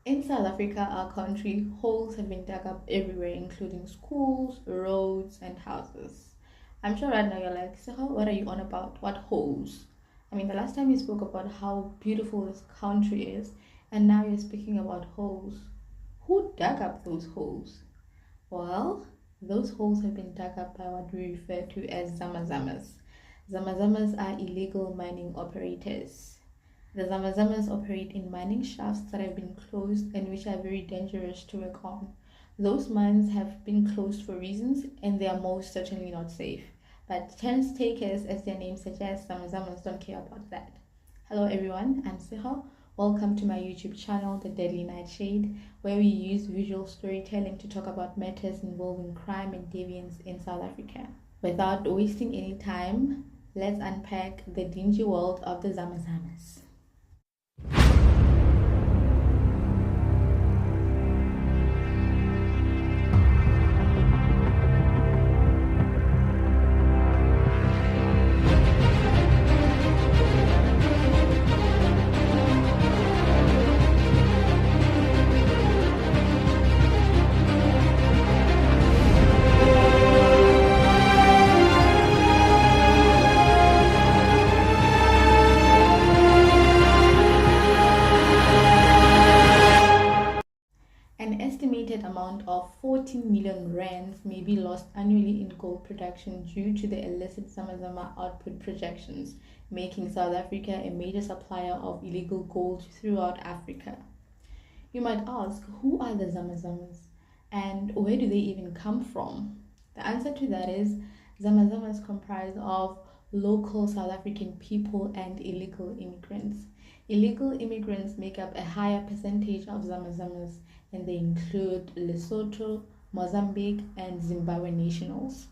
In South Africa, our country, holes have been dug up everywhere, including schools, roads, and houses. I'm sure right now you're like, so what are you on about? What holes? I mean, the last time you spoke about how beautiful this country is, and now you're speaking about holes. Who dug up those holes? Well, those holes have been dug up by what we refer to as Zama Zamas. Zama Zamas are illegal mining operators. The Zama Zamas operate in mining shafts that have been closed and which are very dangerous to work on. Those mines have been closed for reasons and they are most certainly not safe. But chance takers, as their name suggests, Zama Zamas don't care about that. Hello everyone, I'm Siha. Welcome to my YouTube channel, The Deadly Nightshade, where we use visual storytelling to talk about matters involving crime and deviance in South Africa. Without wasting any time, let's unpack the dingy world of the Zama Zamas. An estimated amount of 14 million rands may be lost annually in gold production due to the illicit Zama Zama output projections, making South Africa a major supplier of illegal gold throughout Africa. You might ask, who are the Zama Zamas and where do they even come from? The answer to that is Zama Zamas comprise of local South African people and illegal immigrants. Illegal immigrants make up a higher percentage of Zama Zamas, and they include Lesotho, Mozambique, and Zimbabwe nationals.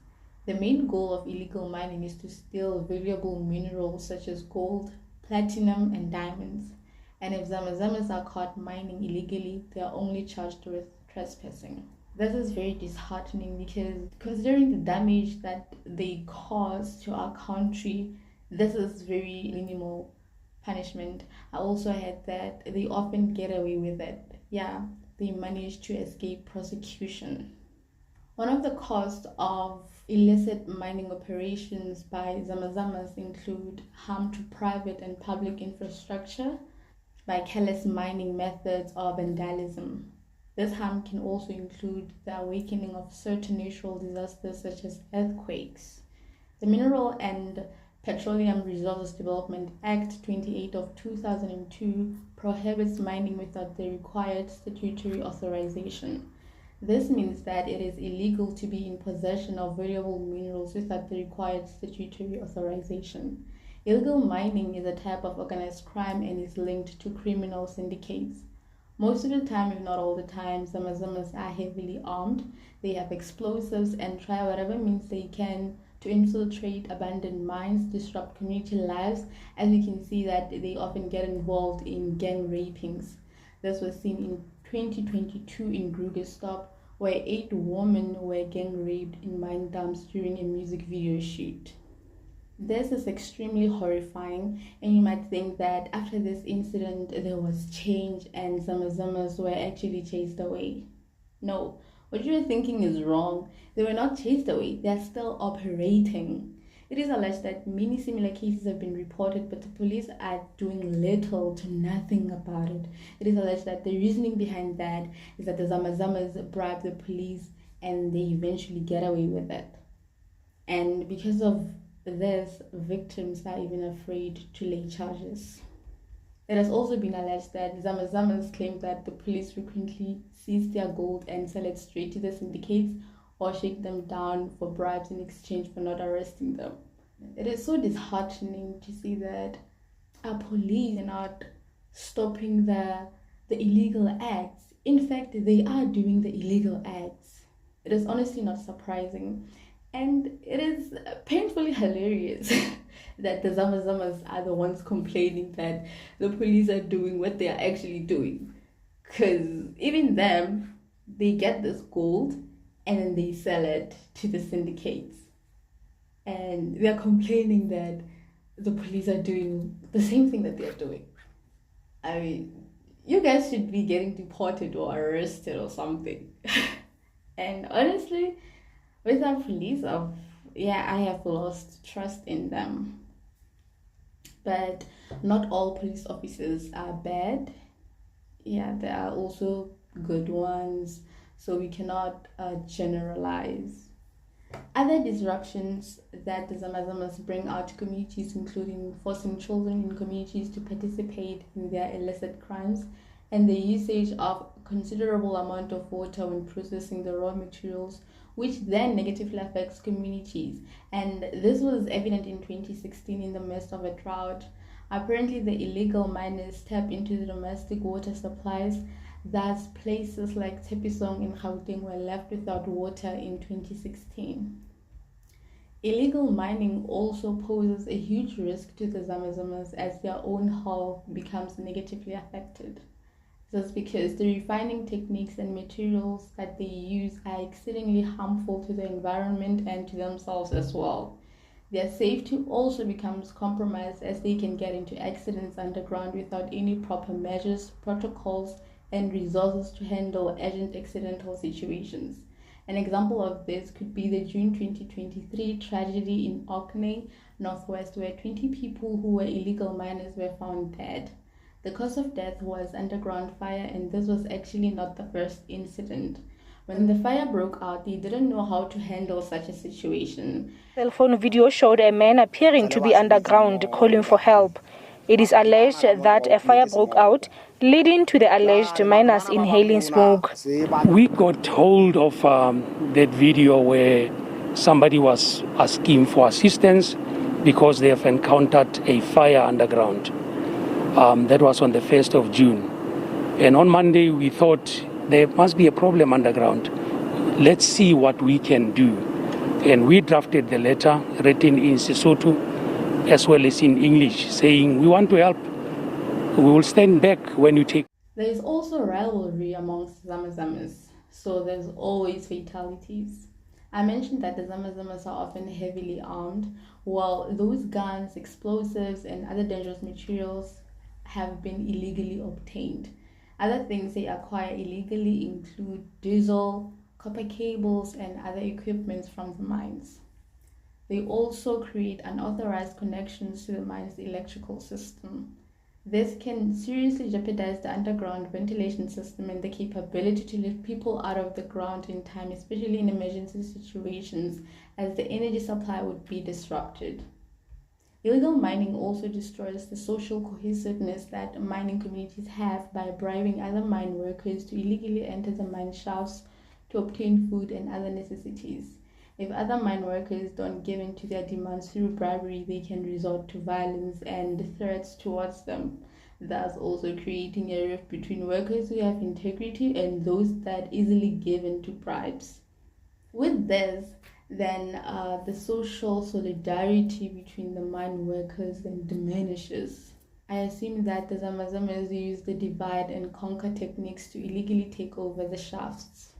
The main goal of illegal mining is to steal valuable minerals such as gold, platinum, and diamonds. And if Zama Zamas are caught mining illegally, they are only charged with trespassing. This is very disheartening because considering the damage that they cause to our country, this is very minimal punishment. I also heard that they often get away with it. Yeah, they manage to escape prosecution. One of the costs of illicit mining operations by Zama Zamas include harm to private and public infrastructure by careless mining methods or vandalism. This harm can also include the awakening of certain natural disasters such as earthquakes. The Mineral and Petroleum Resources Development Act 28 of 2002 prohibits mining without the required statutory authorization. This means that it is illegal to be in possession of valuable minerals without the required statutory authorization. Illegal mining is a type of organized crime and is linked to criminal syndicates. Most of the time, if not all the time, Zama Zamas are heavily armed. They have explosives and try whatever means they can to infiltrate abandoned mines, disrupt community lives, as we can see that they often get involved in gang rapings. This was seen in 2022 in Krugerstop, where 8 women were gang raped in mine dumps during a music video shoot. This is extremely horrifying, and you might think that after this incident there was change and Zama Zamas were actually chased away. No, what you're thinking is wrong. They were not chased away, they're still operating. It is alleged that many similar cases have been reported, but the police are doing little to nothing about it. It is alleged that the reasoning behind that is that the Zama Zamas bribe the police and they eventually get away with it. And because of this, victims are even afraid to lay charges. It has also been alleged that Zama Zamas claim that the police frequently seize their gold and sell it straight to the syndicates or shake them down for bribes in exchange for not arresting them. It is so disheartening to see that our police are not stopping the illegal acts. In fact, they are doing the illegal acts. It is honestly not surprising. And it is painfully hilarious that the Zama Zamas are the ones complaining that the police are doing what they are actually doing. Because even them, they get this gold and then they sell it to the syndicates. And they are complaining that the police are doing the same thing that they are doing. I mean, You guys should be getting deported or arrested or something. And honestly, with our police, I have lost trust in them. But not all police officers are bad. Yeah, there are also good ones, so we cannot generalize. Other disruptions that the Zama Zamas bring out to communities, including forcing children in communities to participate in their illicit crimes, and the usage of considerable amount of water when processing the raw materials, which then negatively affects communities. And this was evident in 2016 in the midst of a drought. Apparently, the illegal miners tap into the domestic water supplies. Thus, places like Tepisong in Gauteng were left without water in 2016. Illegal mining also poses a huge risk to the Zama Zamas as their own health becomes negatively affected. This is because the refining techniques and materials that they use are exceedingly harmful to the environment and to themselves as well. Their safety also becomes compromised as they can get into accidents underground without any proper measures, protocols, and resources to handle urgent accidental situations. An example of this could be the June 2023 tragedy in Orkney, Northwest, where 20 people who were illegal miners were found dead. The cause of death was underground fire, and this was actually not the first incident. When the fire broke out, they didn't know how to handle such a situation. Cell phone video showed a man appearing to be underground calling for help. It is alleged that a fire broke out, leading to the alleged miners inhaling smoke. We got hold of that video where somebody was asking for assistance because they have encountered a fire underground. That was on the 1st of June. And on Monday, we thought there must be a problem underground. Let's see what we can do. And we drafted the letter written in Sesotho as well as in English, saying we want to help. We will stand back when you take. There is also rivalry amongst Zama Zamas, so there's always fatalities. I mentioned that the Zama Zamas are often heavily armed, while those guns, explosives, and other dangerous materials have been illegally obtained. Other things they acquire illegally include diesel, copper cables, and other equipment from the mines. They also create unauthorized connections to the mine's electrical system. This can seriously jeopardize the underground ventilation system and the capability to lift people out of the ground in time, especially in emergency situations, as the energy supply would be disrupted. Illegal mining also destroys the social cohesiveness that mining communities have by bribing other mine workers to illegally enter the mine shafts to obtain food and other necessities. If other mine workers don't give in to their demands through bribery, they can resort to violence and threats towards them, thus also creating a rift between workers who have integrity and those that easily give in to bribes. With this, then the social solidarity between the mine workers then diminishes. I assume that the Zama Zamas use the divide and conquer techniques to illegally take over the shafts.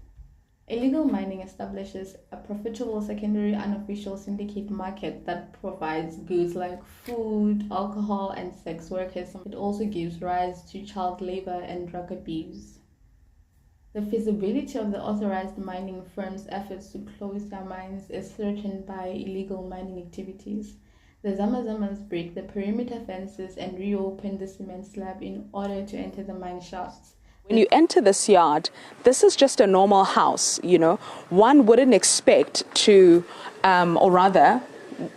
Illegal mining establishes a profitable secondary unofficial syndicate market that provides goods like food, alcohol, and sex workers. It also gives rise to child labor and drug abuse. The feasibility of the authorized mining firms' efforts to close their mines is threatened by illegal mining activities. The Zama Zamas break the perimeter fences and reopen the cement slab in order to enter the mine shafts. When you enter this yard, this is just a normal house, One wouldn't expect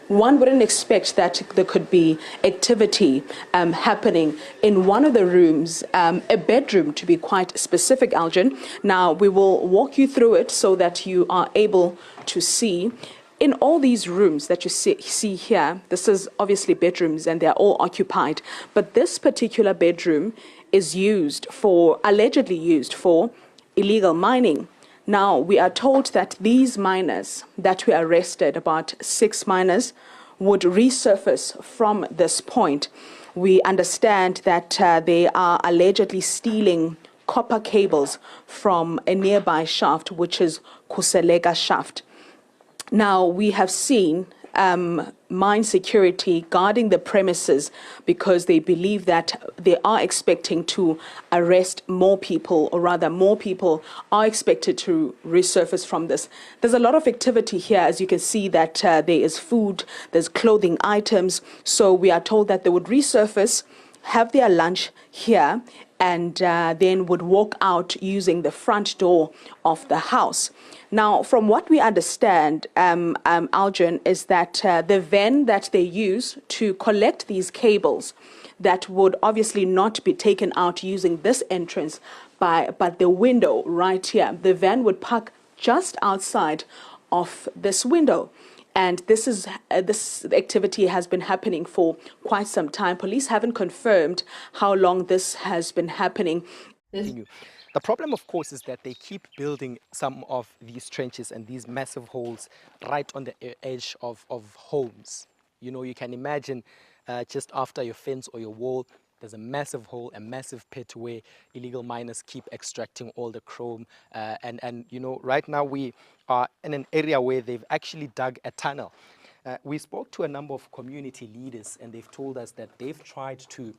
one wouldn't expect that there could be activity happening in one of the rooms, a bedroom to be quite specific, Algin. Now, we will walk you through it so that you are able to see. In all these rooms that you see here, this is obviously bedrooms and they're all occupied, but this particular bedroom is allegedly used for illegal mining. Now, we are told that these miners that were arrested, about 6 miners, would resurface from this point. We understand that they are allegedly stealing copper cables from a nearby shaft, which is Kuselega shaft. Now, we have seen mine security, guarding the premises, because they believe that they are expecting to arrest more people, or rather more people are expected to resurface from this. There's a lot of activity here, as you can see that there is food, there's clothing items. So we are told that they would resurface, have their lunch here, and then would walk out using the front door of the house. Now, from what we understand, Algin, is that the van that they use to collect these cables that would obviously not be taken out using this entrance, but the window right here, the van would park just outside of this window. And this activity has been happening for quite some time. Police haven't confirmed how long this has been happening. The problem, of course, is that they keep building some of these trenches and these massive holes right on the edge of homes. You know, you can imagine just after your fence or your wall, there's a massive hole, a massive pit where illegal miners keep extracting all the chrome. And you know, right now we are in an area where they've actually dug a tunnel. We spoke to a number of community leaders, and they've told us that they've tried to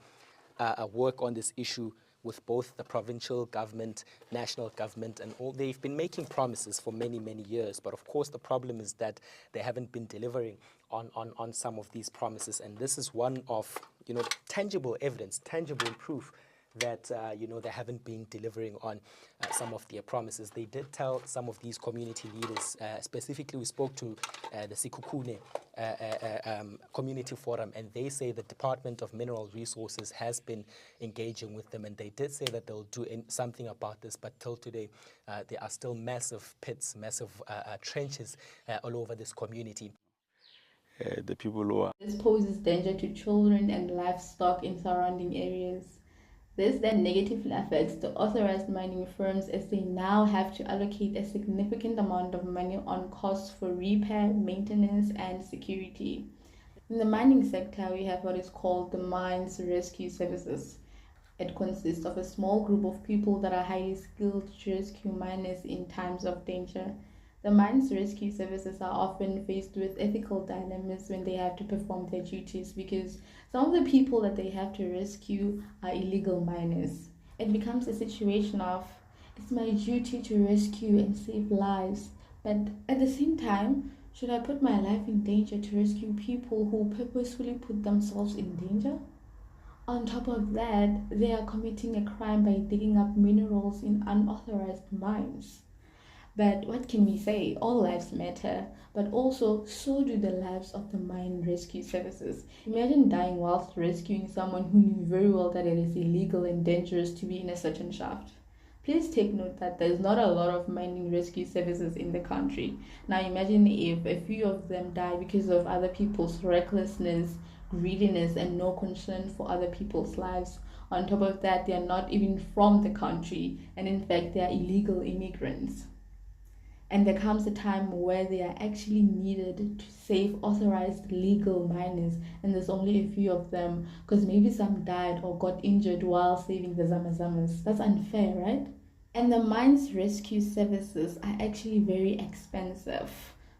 work on this issue with both the provincial government, national government, and all. They've been making promises for many, many years. But of course, the problem is that they haven't been delivering on some of these promises. And this is one of, you know, tangible evidence, tangible proof that, you know, they haven't been delivering on some of their promises. They did tell some of these community leaders, specifically we spoke to the Sikukune Community Forum, and they say the Department of Mineral Resources has been engaging with them, and they did say that they'll do something about this, but till today there are still massive pits, massive trenches all over this community. The people who are... This poses danger to children and livestock in surrounding areas. This then negatively affects the authorized mining firms, as they now have to allocate a significant amount of money on costs for repair, maintenance, and security. In the mining sector, we have what is called the Mines Rescue Services. It consists of a small group of people that are highly skilled to rescue miners in times of danger. The Mines Rescue Services are often faced with ethical dilemmas when they have to perform their duties, because some of the people that they have to rescue are illegal miners. It becomes a situation of, it's my duty to rescue and save lives, but at the same time, should I put my life in danger to rescue people who purposefully put themselves in danger? On top of that, they are committing a crime by digging up minerals in unauthorized mines. But what can we say? All lives matter, but also so do the lives of the mine rescue services. Imagine dying whilst rescuing someone who knew very well that it is illegal and dangerous to be in a certain shaft. Please take note that there's not a lot of mining rescue services in the country. Now imagine if a few of them die because of other people's recklessness, greediness, and no concern for other people's lives. On top of that, they are not even from the country, and in fact, they are illegal immigrants. And there comes a time where they are actually needed to save authorized legal miners, and there's only a few of them because maybe some died or got injured while saving the Zama Zamas. That's unfair, right? And the mines rescue services are actually very expensive.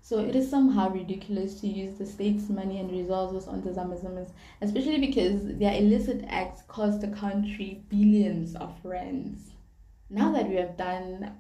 So it is somehow ridiculous to use the state's money and resources on the Zama Zamas, especially because their illicit acts cost the country billions of rands. Now that we have done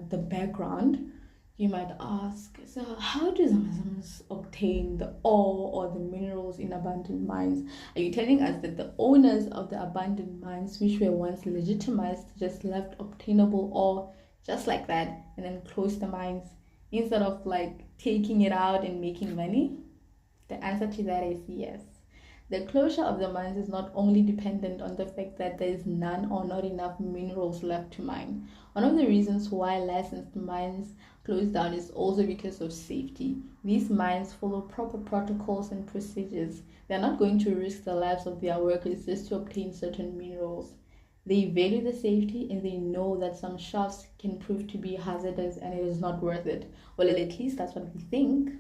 the background, you might ask, so how do Zama Zamas obtain the ore or the minerals in abandoned mines? Are you telling us that the owners of the abandoned mines, which were once legitimized, just left obtainable ore just like that and then closed the mines instead of like taking it out and making money? The answer to that is yes. The closure of the mines is not only dependent on the fact that there is none or not enough minerals left to mine. One of the reasons why licensed mines close down is also because of safety. These mines follow proper protocols and procedures. They are not going to risk the lives of their workers just to obtain certain minerals. They value the safety, and they know that some shafts can prove to be hazardous and it is not worth it. Well, at least that's what we think.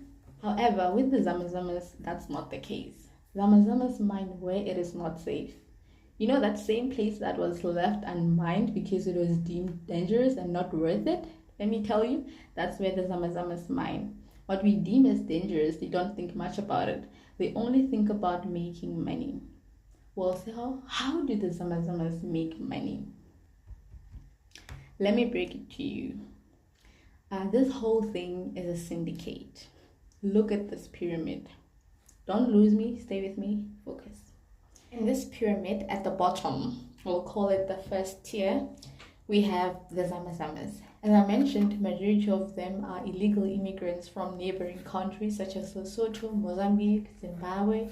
However, with the Zama Zamas, that's not the case. Zama Zamas mine where it is not safe. You know, that same place that was left unmined because it was deemed dangerous and not worth it? Let me tell you, that's where the Zama Zamas mine. What we deem as dangerous, they don't think much about it. They only think about making money. Well, so how do the Zama Zamas make money? Let me break it to you. This whole thing is a syndicate. Look at this pyramid. Don't lose me, stay with me, focus. In this pyramid at the bottom, we'll call it the first tier, we have the Zama Zamas. As I mentioned, majority of them are illegal immigrants from neighboring countries such as Lesotho, Mozambique, Zimbabwe,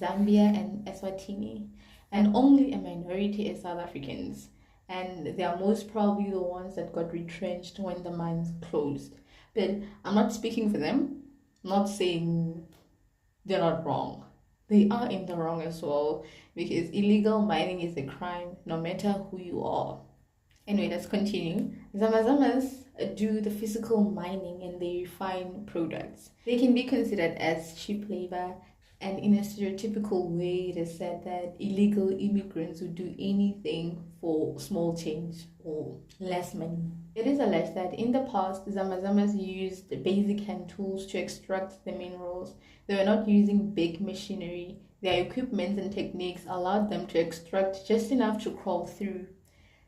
Zambia, and Eswatini. And only a minority is South Africans. And they are most probably the ones that got retrenched when the mines closed. But I'm not speaking for them. I'm not saying they're not wrong. They are in the wrong as well, because illegal mining is a crime no matter who you are. Anyway, let's continue. Zama Zamas do the physical mining and they refine products. They can be considered as cheap labor, and in a stereotypical way, it is said that illegal immigrants would do anything for small change or less money. It is alleged that in the past, Zama Zamas used basic hand tools to extract the minerals. They were not using big machinery. Their equipment and techniques allowed them to extract just enough to crawl through.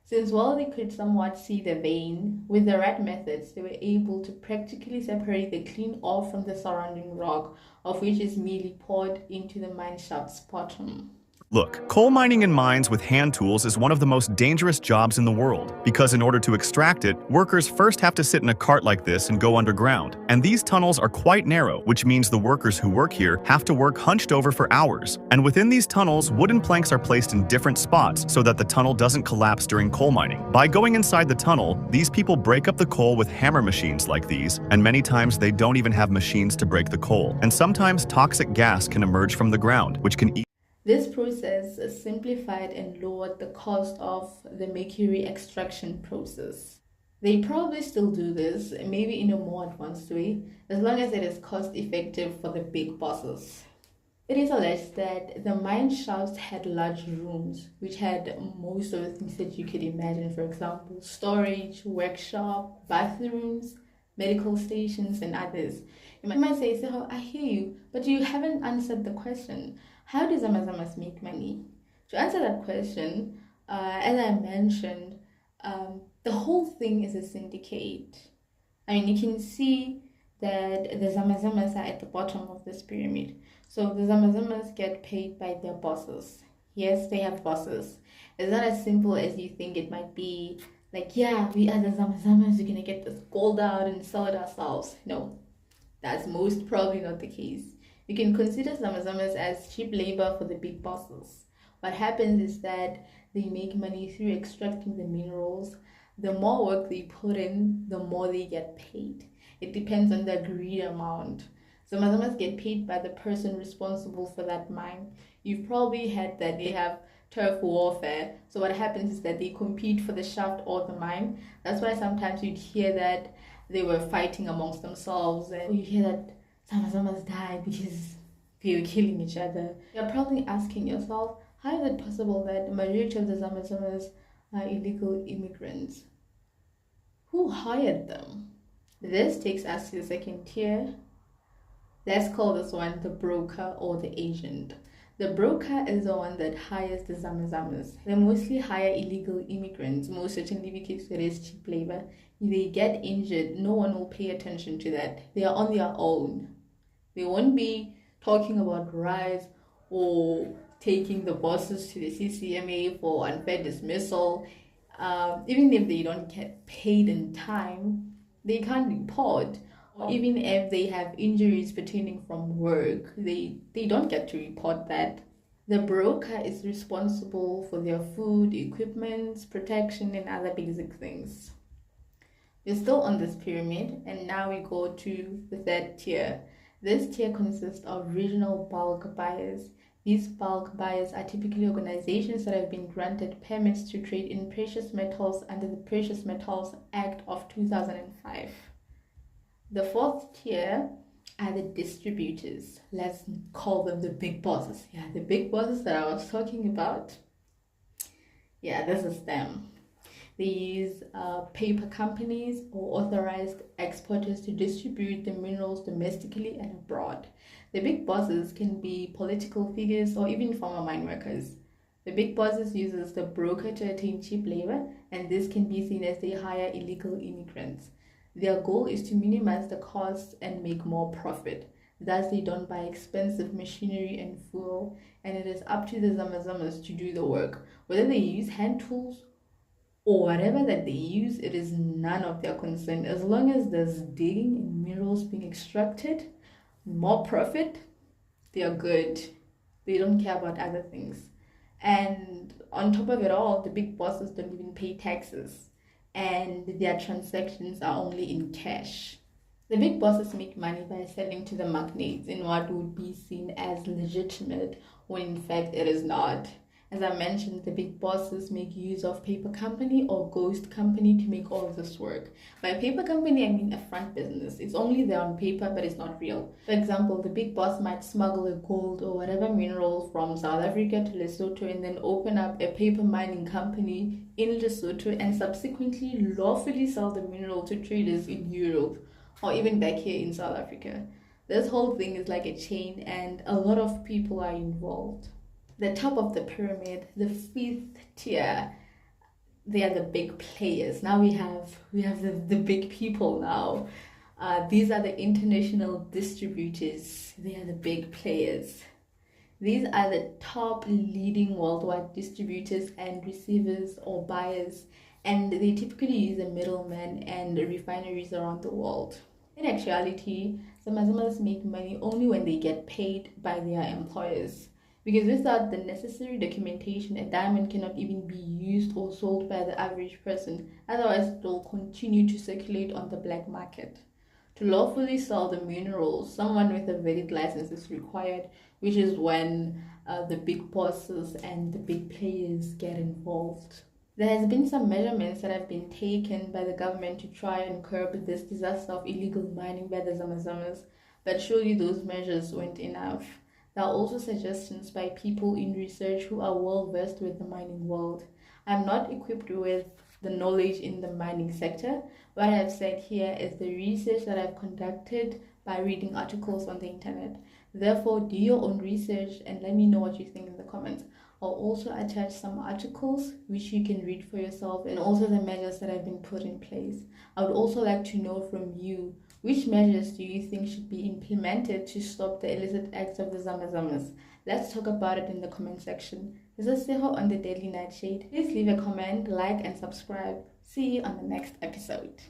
Since while they could somewhat see the vein, with the right methods, they were able to practically separate the clean ore from the surrounding rock, of which is merely poured into the mine shaft's bottom. Look, coal mining in mines with hand tools is one of the most dangerous jobs in the world, because in order to extract it, workers first have to sit in a cart like this and go underground. And these tunnels are quite narrow, which means the workers who work here have to work hunched over for hours. And within these tunnels, wooden planks are placed in different spots so that the tunnel doesn't collapse during coal mining. By going inside the tunnel, these people break up the coal with hammer machines like these, and many times they don't even have machines to break the coal. And sometimes toxic gas can emerge from the ground, which can This process simplified and lowered the cost of the mercury extraction process. They probably still do this, maybe in a more advanced way, as long as it is cost effective for the big bosses. It is alleged that the mine shafts had large rooms, which had most of the things that you could imagine, for example, storage, workshop, bathrooms, medical stations, and others. You might say, so I hear you, but you haven't answered the question. How do Zama Zamas make money? To answer that question, as I mentioned, the whole thing is a syndicate. I mean, you can see that the Zama Zamas are at the bottom of this pyramid. So the Zama Zamas get paid by their bosses. Yes, they have bosses. It's not as simple as you think it might be. Like, yeah, we are the Zama Zamas, we're gonna get this gold out and sell it ourselves. No, that's most probably not the case. You can consider Zama Zamas as cheap labor for the big bosses. What happens is that they make money through extracting the minerals. The more work they put in, the more they get paid. It depends on the agreed amount. Zama Zamas get paid by the person responsible for that mine. You've probably heard that they have turf warfare. So what happens is that they compete for the shaft or the mine. That's why sometimes you'd hear that they were fighting amongst themselves, and you hear that Zama Zamas died because they were killing each other. You're probably asking yourself, how is it possible that the majority of the Zama Zamas are illegal immigrants? Who hired them? This takes us to the second tier. Let's call this one the broker or the agent. The broker is the one that hires the Zama Zamas. They mostly hire illegal immigrants, most certainly because it is cheap labor. If they get injured, no one will pay attention to that. They are on their own. They won't be talking about rights or taking the bosses to the CCMA for unfair dismissal. Even if they don't get paid in time, they can't report. Or even if they have injuries pertaining from work, they don't get to report that. The broker is responsible for their food, equipment, protection, and other basic things. We're still on this pyramid, and now we go to the third tier. This tier consists of regional bulk buyers. These bulk buyers are typically organizations that have been granted permits to trade in precious metals under the Precious Metals Act of 2005. The fourth tier are the distributors. Let's call them the big bosses. Yeah, the big bosses that I was talking about. Yeah, this is them. They use paper companies or authorized exporters to distribute the minerals domestically and abroad. The big bosses can be political figures or even former mine workers. The big bosses uses the broker to attain cheap labor, and this can be seen as they hire illegal immigrants. Their goal is to minimize the costs and make more profit. Thus, they don't buy expensive machinery and fuel, and it is up to the Zama Zamas to do the work. Whether they use hand tools or whatever that they use, it is none of their concern. As long as there's digging and minerals being extracted, more profit, they are good. They don't care about other things. And on top of it all, the big bosses don't even pay taxes, and their transactions are only in cash. The big bosses make money by selling to the magnates in what would be seen as legitimate, when in fact it is not. As I mentioned, the big bosses make use of paper company or ghost company to make all of this work. By paper company, I mean a front business. It's only there on paper, but it's not real. For example, the big boss might smuggle a gold or whatever mineral from South Africa to Lesotho and then open up a paper mining company in Lesotho and subsequently lawfully sell the mineral to traders in Europe or even back here in South Africa. This whole thing is like a chain, and a lot of people are involved. The top of the pyramid, the fifth tier, they are the big players. Now we have the big people now. These are the international distributors. They are the big players. These are the top leading worldwide distributors and receivers or buyers, and they typically use a middleman and refineries around the world. In actuality, Zama Zamas make money only when they get paid by their employers. Because without the necessary documentation, a diamond cannot even be used or sold by the average person. Otherwise, it will continue to circulate on the black market. To lawfully sell the minerals, someone with a valid license is required, which is when the big bosses and the big players get involved. There has been some measurements that have been taken by the government to try and curb this disaster of illegal mining by the Zama Zamas, but surely those measures weren't enough. There are also suggestions by people in research who are well versed with the mining world. I'm not equipped with the knowledge in the mining sector. What I've said here is the research that I've conducted by reading articles on the internet. Therefore, do your own research and let me know what you think in the comments. I'll also attach some articles which you can read for yourself, and also the measures that have been put in place. I would also like to know from you, which measures do you think should be implemented to stop the illicit acts of the Zama Zamas? Let's talk about it in the comment section. This is Seho on the Daily Nightshade. Please leave a comment, like, and subscribe. See you on the next episode.